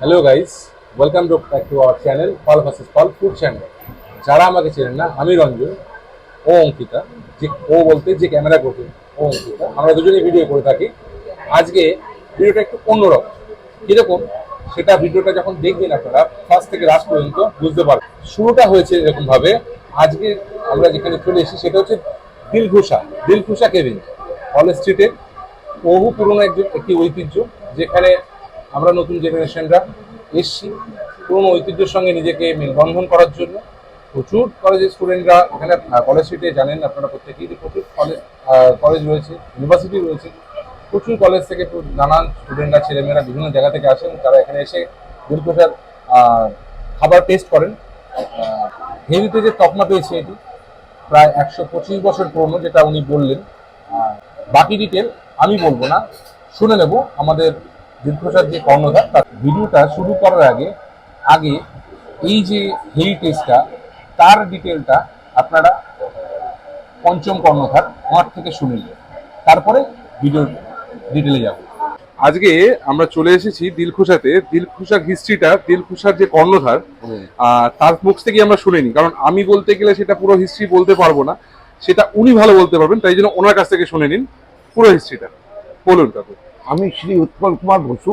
Hello guys, welcome back to our channel ফল versus ফল food channel. যারা আমাকে চেনেন না, আমি রঞ্জন, ও অঙ্কিতা, যে ও বলতে যে ক্যামেরা করতে ও অঙ্কিতা, আমরা দুজনেই ভিডিও করে থাকি। আজকে ভিডিওটা একটু অন্যরকম, কীরকম সেটা ভিডিওটা যখন দেখবেন আপনারা ফার্স্ট থেকে লাস্ট পর্যন্ত বুঝতে পারবেন। শুরুটা হয়েছে এরকমভাবে, আজকে আমরা যেখানে চলে এসেছি সেটা হচ্ছে দিলখুশা কেবিন, কলেজ স্ট্রিটের বহু পুরনো একটি ঐতিহ্য, যেখানে আমরা নতুন জেনারেশনরা এসছি পুরনো ঐতিহ্যের সঙ্গে নিজেকে মেলবন্ধন করার জন্য। প্রচুর কলেজের স্টুডেন্টরা এখানে কলেজ স্ট্রিটে জানেন আপনারা প্রত্যেকেই যে প্রচুর কলেজ রয়েছে, ইউনিভার্সিটি রয়েছে। প্রচুর কলেজ থেকে নানান স্টুডেন্টরা, ছেলেমেয়েরা বিভিন্ন জায়গা থেকে আসেন, তারা এখানে এসে দিলখুশার খাবার টেস্ট করেন। হেরিটেজের তকমা পেয়েছে এটি, প্রায় 125 বছর পুরনো, যেটা উনি বললেন। বাকি ডিটেল আমি বলবো না, শুনে নেব আমাদের দিলখুশার যে কর্ণধার। তার ভিডিওটা শুরু করার আগে এই যে হেরিটেজটা, তার ডিটেলটা আপনারা পঞ্চম কর্ণধার ওনার থেকে শুনে নিন, তারপরে ভিডিওর ডিটেলে যাব। আজকে আমরা চলে এসেছি দিলখুশাতে। দিলখুশার হিস্ট্রিটা, দিলখুশার যে কর্ণধার তার মুখ থেকে আমরা শুনিনি, কারণ আমি বলতে গেলে সেটা পুরো হিস্ট্রি বলতে পারবো না, সেটা উনি ভালো বলতে পারবেন। তাই জন্য ওনার কাছ থেকে শুনে নিন পুরো হিস্ট্রিটা। বলুন কাকু। আমি শ্রী উৎপল কুমার বসু,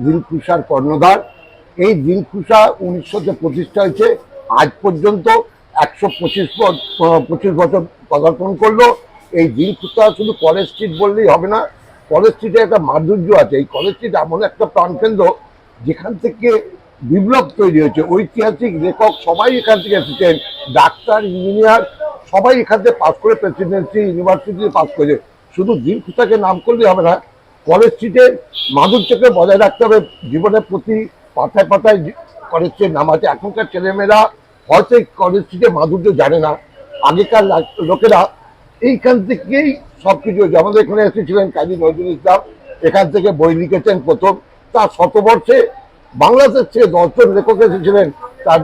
দিলখুশার কর্ণধার। এই দিলখুশা 1900-তে প্রতিষ্ঠা হয়েছে, আজ পর্যন্ত 125 বছর পদার্পণ করলো। এই দিলখুশা শুধু কলেজ স্ট্রিট বললেই হবে না, কলেজ স্ট্রিটে একটা মাধুর্য আছে। এই কলেজ স্ট্রিট এমন একটা প্রাণকেন্দ্র যেখান থেকে বিপ্লব তৈরি হয়েছে। ঐতিহাসিক লেখক সবাই এখান থেকে এসেছেন, ডাক্তার, ইঞ্জিনিয়ার সবাই এখান থেকে পাস করে প্রেসিডেন্সি ইউনিভার্সিটিতে পাস করেছে। শুধু দিলখুশাকে নাম করলেই হবে না, কলেজ স্ট্রিটের মাধুর্যকে বজায় রাখতে হবে। জীবনের প্রতি পাতায় পাতায় কলেজ স্ট্রিট নাম আছে। এখনকার ছেলেমেয়েরা হয়তো কলেজ স্ট্রিটের মাধুর্য জানে না। আগেকার লোকেরা এইখান থেকেই সব কিছু হয়েছে। আমাদের এখানে এসেছিলেন কাজী নজরুল ইসলাম, এখান থেকে বই লিখেছেন প্রথম। তার শতবর্ষে বাংলাদেশ থেকে 10 জন লেখক এসেছিলেন তার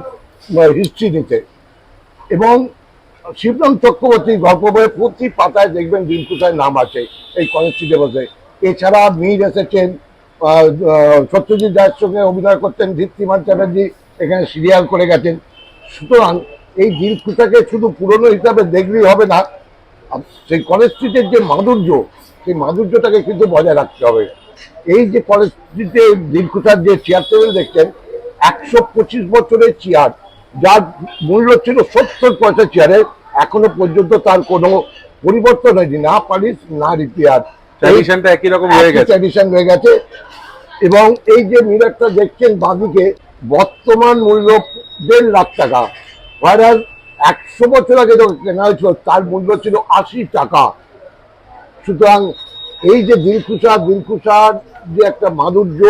হিস্ট্রি নিতে। এবং শিবরাম চক্রবর্তী গল্প বইয়ের প্রতি পাতায় দেখবেন দিলখুশার নাম আছে এই কলেজ স্ট্রিটে বসে। এছাড়া মীর এসেছেন, সত্যজিৎ রায়ের সঙ্গে অভিনয় করতেন দীপ্তিমান চ্যাটার্জি, এখানে সিরিয়াল করে গেছেন। সুতরাং এই দিলখুশাকে শুধু পুরনো হিসাবে দেখলেই হবে না, সেই কলেজ স্ট্রিটের যে মাধুর্য, সেই মাধুর্যটাকে কিন্তু বজায় রাখতে হবে। এই যে কলেজ স্ট্রিটে দিলখুশার যে চেয়ার টেবিল দেখছেন, 125 বছরের চেয়ার, যার মূল্য ছিল 70 পয়সা চেয়ারের, এখনো পর্যন্ত তার কোনো পরিবর্তন হয়নি, না পালিশ না রিপেয়ার, ট্র্যাডিশনটা একই রকম হয়ে গেছে। ট্র্যাডিশন হয়ে গেছে। এবং এই যে মিররটা দেখছেন বাঁদিকে, বর্তমান মূল্য 1.5 লাখ টাকা, ভাইরাল 100 বছর আগে যখন কেনা হয়েছিল তার মূল্য ছিল 80 টাকা। সুতরাং এই যে দিলখুশার যে একটা মাধুর্য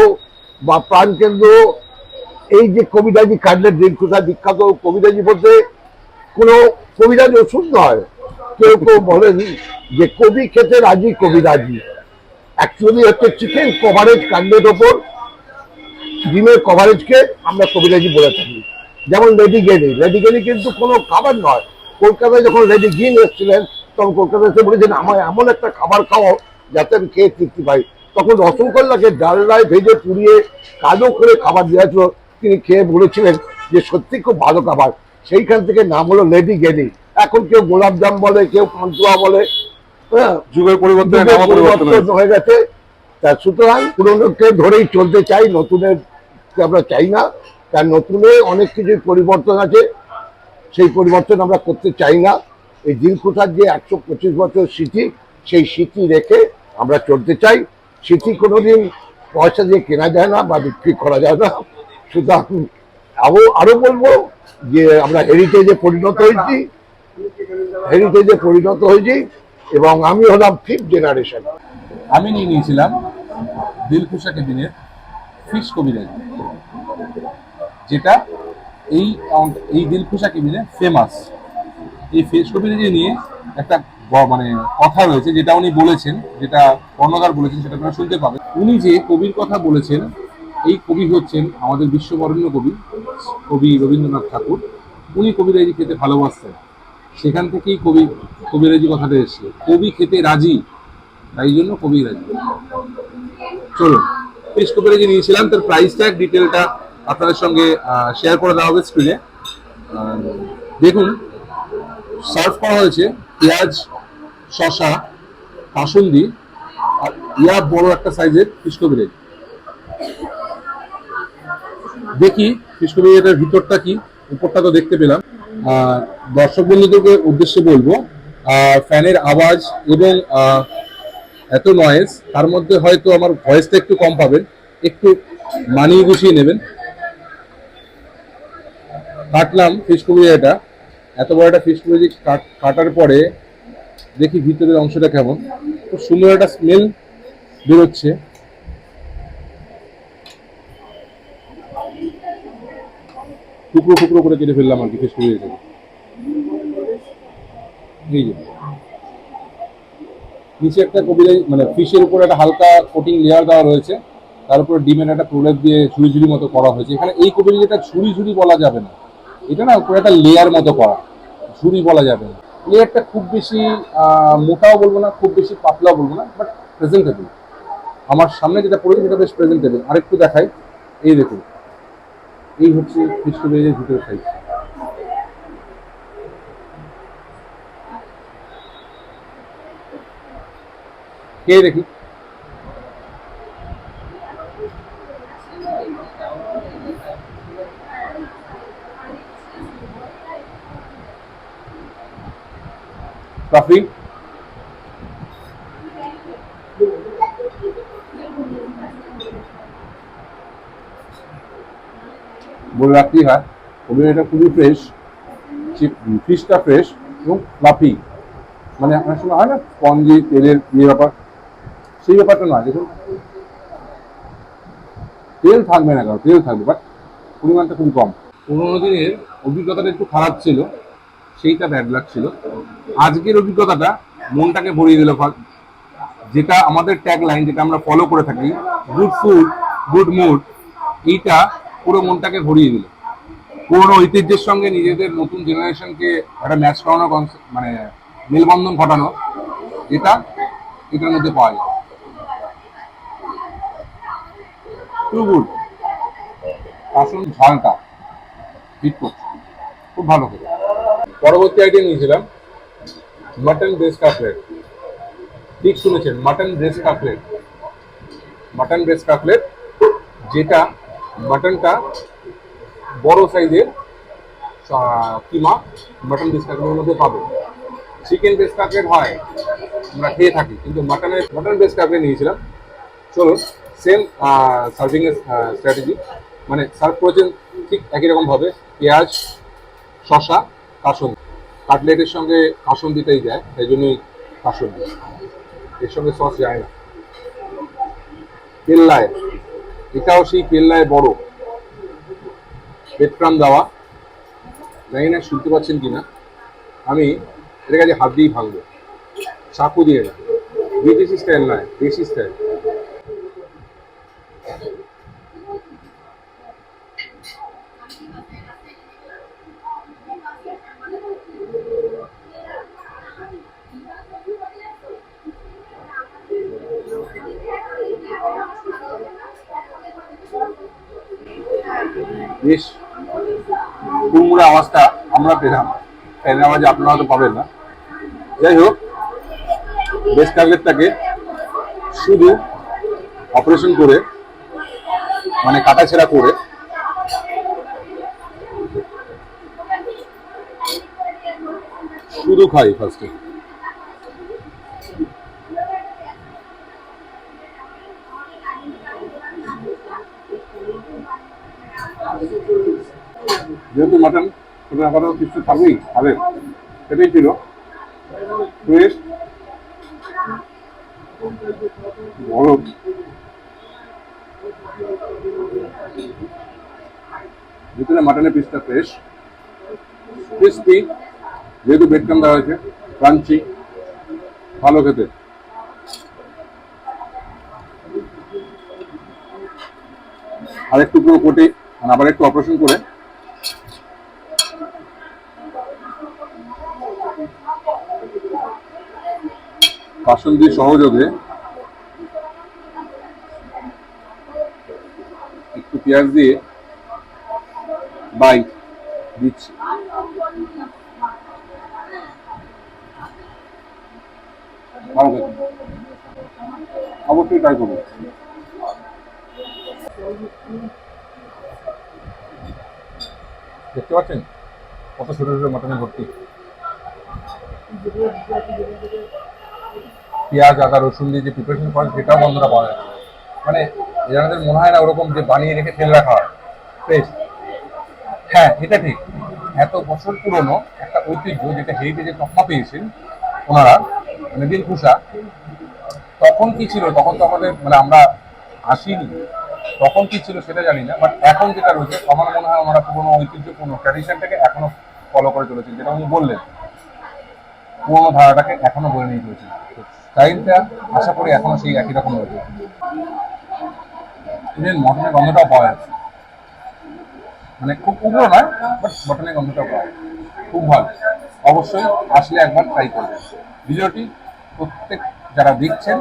বা প্রাণকেন্দ্র, এই যে কবিরাজি কাটলেট, দিলখুশা বিখ্যাত কবিরাজি বলতে কোনো কবিরাজি ওষুধ নয়। কেউ কেউ বলেন যে কবি খেতে রাজি কবিরাজি, অ্যাকচুয়ালি হচ্ছে চিকেন কভারেজ কাণ্ডের ওপর ডিমের কভারেজকে আমরা কবিরাজি বলে থাকি। যেমন লেডি গেনি কিন্তু কোনো খাবার নয়। কলকাতায় যখন লেডি গিন এসেছিলেন তখন কলকাতায় এসে বলেছেন আমার এমন একটা খাবার খাওয়াও যাতে আমি খেয়ে তৃপ্তি পাই। তখন রসগোল্লাকে ডালনায় ভেজে পুড়িয়ে কালো করে খাবার দেওয়া ছিল, তিনি খেয়ে বলেছিলেন যে সত্যি খুব ভালো খাবার। সেইখান থেকে নাম হলো লেডি গেনি। এখন কেউ গোলাপজাম বলে, কেউ পান্তুয়া বলে, যুগের পরিবর্তন হয়ে গেছে। তা সুতরাং পুরোনোকে ধরেই চলতে চাই, নতুনের আমরা চাই না। তার নতুনে অনেক কিছুর পরিবর্তন আছে, সেই পরিবর্তন আমরা করতে চাই না। এই দিলখুশার যে 125 বছর স্মৃতি, সেই স্মৃতি রেখে আমরা চলতে চাই। স্মৃতি কোনোদিন পয়সা দিয়ে কেনা যায় না বা বিক্রি করা যায় না। সুতরাং আরো বলবো যে আমরা হেরিটেজে পরিণত হয়েছি এবং আমি হলাম 5th জেনারেশন। আমি নিয়ে নিয়েছিলাম দিলখুশা কেবিনের ফিশ কবিরাজি, যেটা এই দিলখুশা কেবিনে ফেমাস। এই ফিশ কবিরাজি নিয়ে একটা মানে কথা রয়েছে, যেটা উনি বলেছেন, যেটা কর্ণধার বলেছেন, সেটা আপনারা শুনতে পাবেন। উনি যে কবির কথা বলেছেন, এই কবি হচ্ছেন আমাদের বিশ্ববরেণ্য কবি রবীন্দ্রনাথ ঠাকুর। উনি কবিরাজি খেতে ভালোবাসতেন। সেখান থেকেই কবিরাজি কথাটা এসছে, কবি খেতে রাজি, তাই জন্য কবি রাজি। চলুন, ফিশ কবিরাজি নিয়েছিলাম, তার প্রাইস ট্যাগ ডিটেলটা আপনাদের সঙ্গে শেয়ার করে দেওয়া হবে স্ক্রিনে। দেখুন, সার্ভ করা হয়েছে পেঁয়াজ, শসা, কাসুন্দি আর বড় একটা সাইজের ফিশ কবিরাজি। দেখি ফিশ কবিরাজিটার ভিতরটা কি, উপরটা তো দেখতে পেলাম। দর্শক বন্ধুদেরকে উদ্দেশ্যে বলবো, ফ্যানের আওয়াজ এবং এত নয়েজ, তার মধ্যে হয়তো আমার ভয়েসটা একটু কম পাবেন, একটু মানিয়ে গুছিয়ে নেবেন। কাটলাম ফিশ কবিরাজিটা, এত বড় একটা ফিশ কবিরাজি কাটার পরে দেখি ভিতরের অংশটা কেমন। খুব সুন্দর একটা স্মেল বেরোচ্ছে। টুকরো টুকরো করে কেটে ফেললাম আর কি ফিশ কবিরাজিটাকে। এই যে নিচে একটা কবিরাজি মানে ফিশের উপরে একটা হালকা কোটিং লেয়ার দেওয়া রয়েছে, তার উপরে ডিমের একটা প্রলেপ দিয়ে ঝুড়ি ঝুড়ি মতো করা হয়েছে। এখানে এই কবিরাজিটা ঝুড়ি ঝুড়ি বলা যাবে না, এটা না উপরে একটা লেয়ার মতো করা, ঝুড়ি বলা যাবে না। লেয়ারটা খুব বেশি মোটাও বলবো না, খুব বেশি পাতলাও বলবো না, বাট প্রেজেন্টেবল। আমার সামনে যেটা পড়েছে সেটা বেশ প্রেজেন্টেবল। আরেকটু দেখাই, এই দেখুন, এই হচ্ছে ফিশ কবিরাজির ভিতরে সাইজ। কে দেখি, কফি বলে রাখতেই হয়, কবিরাজিটা খুবই ফ্রেশ, ফিশটা ফ্রেশ এবং ফ্লাফি। মানে অনেক সময় হয় না স্পঞ্জি তেলের ইয়ে ব্যাপার, সেই ব্যাপারটা নয়। দেখুন, তেল থাকবে না, কারণ তেল থাকবে, বাট পরিমাণটা খুবই কম। পুরোনো দিনের অভিজ্ঞতাটা একটু খারাপ ছিল, সেইটা ব্যাড লাক ছিল। আজকের অভিজ্ঞতাটা মনটাকে ভরিয়ে দিল। যেটা আমাদের ট্যাগ লাইন, যেটা আমরা ফলো করে থাকি, গুড ফুড গুড মুড, এইটা পুরো মনটাকে ভরিয়ে দিল। পুরোনো ঐতিহ্যের সঙ্গে নিজেদের নতুন জেনারেশনকে একটা ম্যাচ করানো, মানে মেলবন্ধন ঘটানো, এটা এটার মধ্যে পাওয়া যায়। Too good. আসুন, ঝালটা হিট করছে, খুব ভালো করে। পরবর্তী আইটেম নিয়েছিলাম মাটন ব্রেস্ট কাটলেট। ঠিক শুনেছেন, mutton breast cutlet. Mutton breast cutlet, যেটা মাটনটা বড় সাইজের কিমা মাটন ব্রেস্ট কাটলেটের মধ্যে পাবে। চিকেন ব্রেস্ট কাটলেট হয়, আমরা খেয়ে থাকি, কিন্তু মাটন ব্রেস্ট কাটলেট নিয়েছিলাম। চলুন, সেম সার্ভিং এর স্ট্র্যাটেজি, মানে সার্ভ করেছেন ঠিক একই রকম ভাবে, পেঁয়াজ, শসা, কাসুন্দি। কাটলেটের সঙ্গে কাসুন্দিটাই যায়, তাই জন্যই কাসুন্দি, এর সঙ্গে সস যায় না। পেল্লায়, এটাও সেই পেল্লায় বড় পেট্রাম দেওয়া। জানি না শুনতে পাচ্ছেন কিনা, আমি এর কাছে হাত দিয়েই ভাঙবো, চাকু দিয়ে না। বিদেশি স্টাইল নয়, দেশি স্টাইল। বেশ কুমড়া আওয়াজটা আমরা পেলাম, ফ্যানের আওয়াজে আপনারা হয়তো পাবেন না। যাই হোক, ব্রেস্ট কাটলেটটাকে শুধু অপারেশন করে, মানে কাটাছেঁড়া করে, শুধু খাই ফার্স্টে। যেহেতু মাটন, ছোটো আপাতত কিছু থাকবেই, খাবেন, সেটাই ছিল ফ্রেশ, গরম, ভিতরে মাটনের পিসটা ফ্রেশ, ক্রিস্পি, যেহেতু বেডকাম দেওয়া হয়েছে, ক্রাঞ্চি, ভালো খেতে। আরেকটু পুরো কোটে, মানে আবার একটু অপারেশন করে বাসন্তীর সহযোগে একটু পেঁয়াজ দিয়ে বাইট দিচ্ছি। ভালো খেতে, অবশ্যই ট্রাই করবো। দেখতে পাচ্ছেন কত ছোট ছোট মাটনে ভর্তি, পেঁয়াজ আদা রসুন দিয়ে যে প্রিপারেশন করেন সেটাও বন্ধুরা পাওয়া যায়। মানে আমাদের মনে হয় না ওরকম যে বানিয়ে রেখে তেল রাখা হয় ফ্রেশ। হ্যাঁ এটা ঠিক, এত বছর পুরনো একটা ঐতিহ্য যেটা হেরিটেজের তকমা পেয়েছেন ওনারা, মানে দিলখুশা। তখন কি ছিল, তখন তো আমাদের মানে আমরা আসিনি, তখন কি ছিল সেটা জানি না, বাট এখন যেটা রয়েছে আমার মনে হয় ওনারা পুরোনো ঐতিহ্যপূর্ণ ট্র্যাডিশনটাকে এখনো ফলো করে চলেছেন, যেটা উনি বললেন পুরোনো ধারাটাকে এখনো বলে নিয়ে চলেছেন। স্টাইলটা আশা করি এখনো সেই একই রকম রয়েছে। ইভেন মটনের গন্ধটাও পাওয়া যাচ্ছে, মানে খুব উগ্র নয়, বাট মটনের গন্ধটাও পাওয়া যায়, খুব ভালো। অবশ্যই আসলে একবার ট্রাই করবেন। ভিডিওটি প্রত্যেক যারা দেখছেন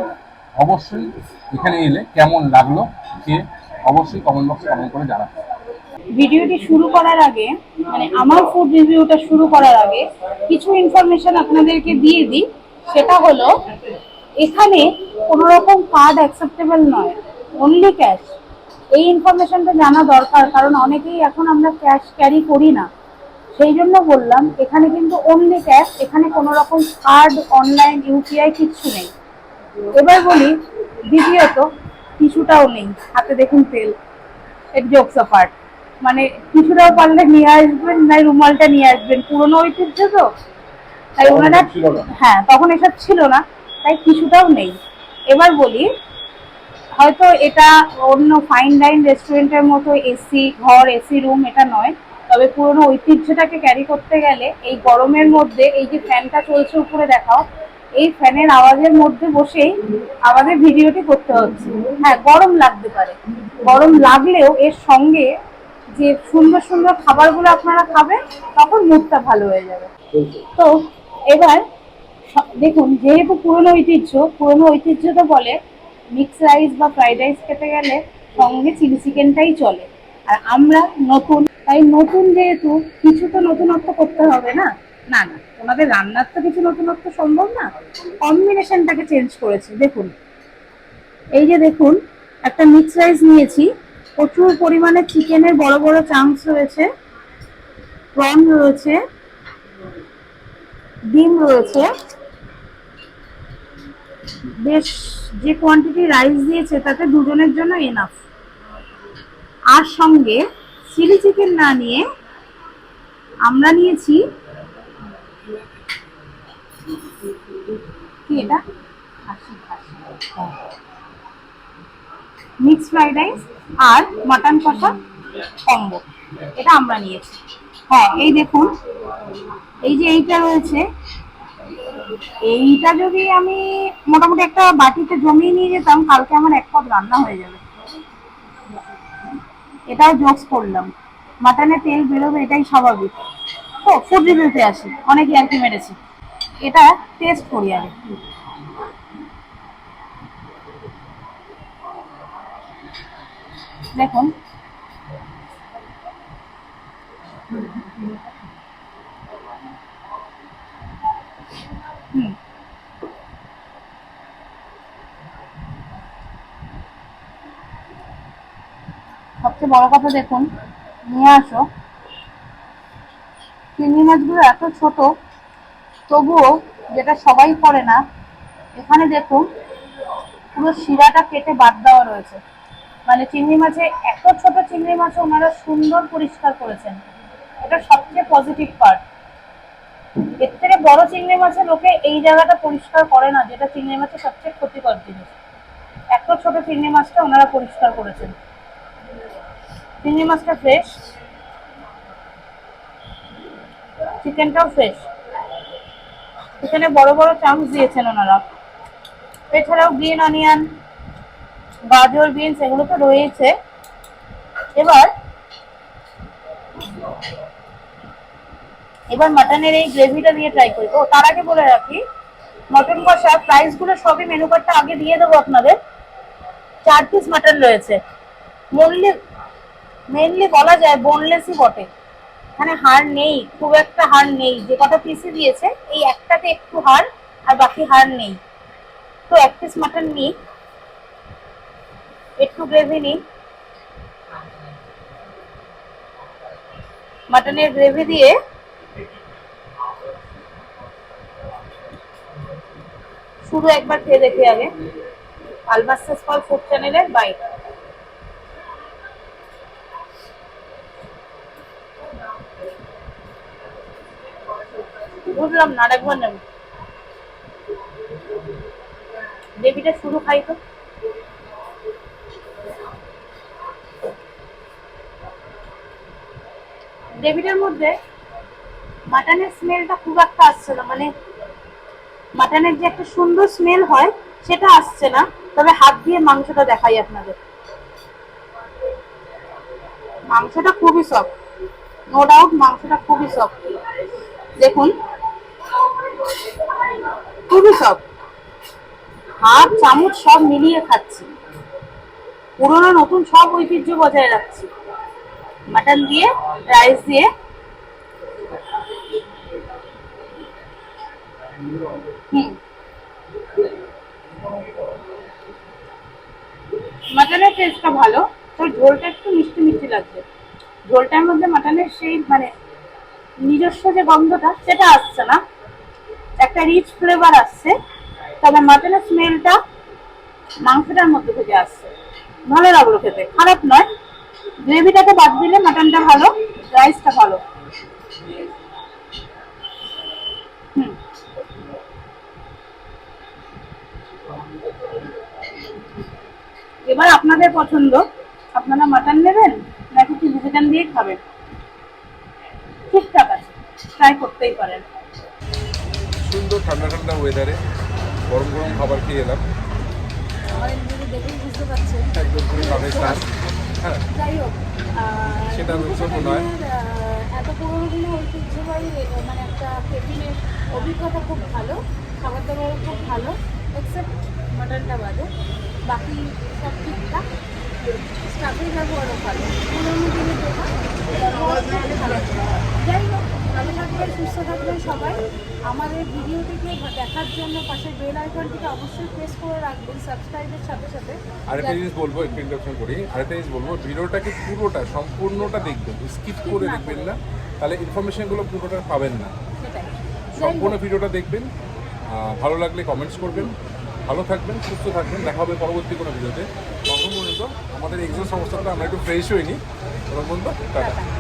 অবশ্যই এখানে এলে কেমন লাগলো খেয়ে অবশ্যই কমেন্ট বক্সে কমেন্ট করে জানাবেন। ভিডিওটি শুরু করার আগে, মানে আমার ফুড রিভিউটা শুরু করার আগে কিছু ইনফরমেশন আপনাদেরকে দিয়ে দিই। সেটা হলো এখানে কোনো রকম কার্ড অ্যাকসেপ্টেবল নয়, অনলি ক্যাশ। এই ইনফরমেশনটা জানা দরকার, কারণ অনেকেই এখন আমরা ক্যাশ ক্যারি করি না, সেই জন্য বললাম এখানে কিন্তু অনলি ক্যাশ। এখানে কোনো রকম কার্ড, অনলাইন, ইউপিআই কিচ্ছু নেই। এবার বলি দ্বিতীয়ত, টিস্যুটাও নেই হাতে, দেখুন তেল। এক জোকস অ্যাপার্ট, মানে কিছুটাও পারলে নিয়ে আসবেন, না রুমালটা নিয়ে আসবেন, পুরোনো ঐতিহ্য তো, তাই ওনারা, হ্যাঁ তখন এসব ছিল না, তাই কিছুটাও নেই। এবার বলি, হয়তো এটা অন্য ফাইন ডাইন রেস্টুরেন্টের মতো এসি ঘর, এসি রুম এটা নয়, তবে পুরোনো ঐতিহ্যটাকে ক্যারি করতে গেলে এই গরমের মধ্যে, এই যে ফ্যানটা চলছে উপরে দেখাও, এই ফ্যানের আওয়াজের মধ্যে বসেই আমাদের ভিডিওটি করতে হচ্ছে। হ্যাঁ গরম লাগতে পারে, গরম লাগলেও এর সঙ্গে যে সুন্দর সুন্দর খাবারগুলো আপনারা খাবেন তখন মুডটা ভালো হয়ে যাবে। তো এবার দেখুন, যেহেতু পুরোনো ঐতিহ্য তো বলে মিক্স রাইস বা ফ্রাইড রাইস খেতে গেলে সঙ্গে চিলি চিকেনটাই চলে, আর আমরা নতুন, তাই নতুন যেহেতু কিছু তো নতুনত্ব করতে হবে না। না না, ওনাদের রান্নার তো কিছু নতুনত্ব সম্ভব না, কম্বিনেশনটাকে চেঞ্জ করেছে। দেখুন, এই যে দেখুন, একটা মিক্স রাইস নিয়েছি, প্রচুর পরিমাণে চিকেনের বড় বড় চাংস রয়েছে, প্রন রয়েছে, ডিম রয়েছে, বেশ যে কোয়ান্টিটি রাইস দিয়েছে তাতে দুজনের জন্য এনাফ। আর সঙ্গে চিলি চিকেন না নিয়ে আমরা নিয়েছি কি এটা, মিক্স ফ্রাইড রাইস আর মাটন কষা কম্বো, এটা আমরা নিয়েছি। হ্যাঁ এই দেখুন, এই যে এইটা রয়েছে, এইটা যদি আমি মোটামুটি একটা বাটিতে জমিয়ে নিয়ে যেতাম, কালকে আমার এক পদ রান্না হয়ে যাবে। এটাও জোকস করলাম, মাটনে তেল বেরোবে এটাই স্বাভাবিক। তো ফুড রিভিউতে আসি, অনেকে আর কি মেরেছি, এটা টেস্ট করি আগে। দেখুন, সবচেয়ে বড় কথা দেখুন, নিয়ে আসো চিংড়ি মাছগুলো এত ছোট, তবুও যেটা সবাই করে না, এখানে দেখুন পুরো শিরাটা কেটে বাদ দেওয়া রয়েছে। মানে চিংড়ি মাছে, এত ছোট চিংড়ি মাছ ওনারা সুন্দর পরিষ্কার করেছেন, এটা সবচেয়ে পজিটিভ পার্ট। এর থেকে বড় চিংড়ি মাছের লোকে এই জায়গাটা পরিষ্কার করে না, যেটা চিংড়ি মাছের সবচেয়ে ক্ষতিকর জিনিস। এত ছোট চিংড়ি মাছটা ওনারা পরিষ্কার করেছেন। চিংড়ি মাছটা ফ্রেশ, চিকেনটাও ফ্রেশ, এখানে বড় বড় চামচ দিয়েছেন ওনারা। এছাড়াও গ্রিন অনিয়ন, গাজর, বিনস এগুলো তো রয়েছে। এবার মাটনের এই গ্রেভিটা দিয়ে ট্রাই করি। ও তার আগে বলে রাখি, মটন কষা প্রাইস গুলো সবই মেনু কার্ডটা আগে দিয়ে দেবো আপনাদের। 4 পিস মাটন রয়েছে, মেনলি বলা যায় বোনলেসই বটে, এখানে হাড় নেই, খুব একটা হাড় নেই, যে কটা পিসই দিয়েছে এই একটাতে একটু হাড় আর বাকি হাড় নেই। তো 1 পিস মাটন নিই, একটু গ্রেভি নিই, মাটনের গ্রেভি দিয়ে শুধু একবার খেয়ে দেখি আগে। পালভার্সেস পাল ফুড চ্যানেলের বাইট। বুঝলাম না, আরেকবার নেব। গ্রেভিটা শুরু খাই তো। গ্রেভিটার মধ্যে মাটনের স্মেলটা খুব একটা আসছে না, মানে মাটনের যে একটা সুন্দর স্মেল হয় সেটা আসছে না। তবে হাত দিয়ে মাংসটা দেখাই আপনাদের, মাংসটা খুবই সফট, নো ডাউট মাংসটা খুবই সফট। দেখুন খুবই সফট, হাত চামচ সব মিলিয়ে খাচ্ছি, পুরোনো নতুন সব ঐতিহ্য বজায় রাখছি। মাটন দিয়ে, রাইস দিয়ে, মাটনের টেস্টটা ভালো, তো ঝোলটা একটু মিষ্টি মিষ্টি লাগছে। ঝোলটার মধ্যে মাটনের সেই মানে নিজস্ব যে গন্ধটা সেটা আসছে না, একটা রিচ ফ্লেভার আসছে। তবে মাটনের স্মেলটা মাংসটার মধ্যে থেকে আসছে, ভালো লাগলো খেতে, খারাপ নয়। গ্রেভিটাকে বাদ দিলে মাটনটা ভালো, রাইসটা ভালো। এবার আপনাদের পছন্দ, আপনারা মাটন নেবেন নাকি চিলি চিকেন দিয়ে খাবেন, ঠিকঠাক আছে, ট্রাই করতেই পারেন। সুন্দর ঠান্ডা ঠান্ডা ওয়েদারে গরম গরম খাবার খেয়ে এলাম, আমাদের যদি দেখেই বুঝতে পারছেন একদম পুরো কামের স্নান। হ্যাঁ, যাই হোক সেটা জন্য নয়, এত পুরোনো দিনের ঐতিহ্যবাহী মানে একটা কেবিনের অভিজ্ঞতা খুব ভালো, খাবার দাবারও খুব ভালো, এক্সেপ্ট মাটনটা বাদে বাকি সব ঠিকঠাক। স্টাফের ব্যবহারও ভালো, পুরোনো দিনের দোকান। যাই হোক, ভালো থাকবেন, সুস্থ থাকবেন সবাই। আমাদের ভিডিওটিকে দেখার জন্য পাশের বেল আইকনটিকে অবশ্যই প্রেস করে রাখবেন সাবস্ক্রাইবের সাথে সাথে। আরেকটা জিনিস বলবো, একটু ইন্টারাকশন করি, আরেকটা জিনিস বলবো, ভিডিওটাকে পুরোটা সম্পূর্ণটা দেখবেন, স্কিপ করে দেখবেন না, তাহলে ইনফরমেশনগুলো পুরোটা পাবেন না। সেটাই, সম্পূর্ণ ভিডিওটা দেখবেন, ভালো লাগলে কমেন্টস করবেন, ভালো থাকবেন, সুস্থ থাকবেন, দেখা হবে পরবর্তী কোনো ভিডিওতে। তখন পর্যন্ত আমাদের এক্সাম সমস্যাটা আমরা একটু ফ্রেশ হইনি, তখন পর্যন্ত টাটা।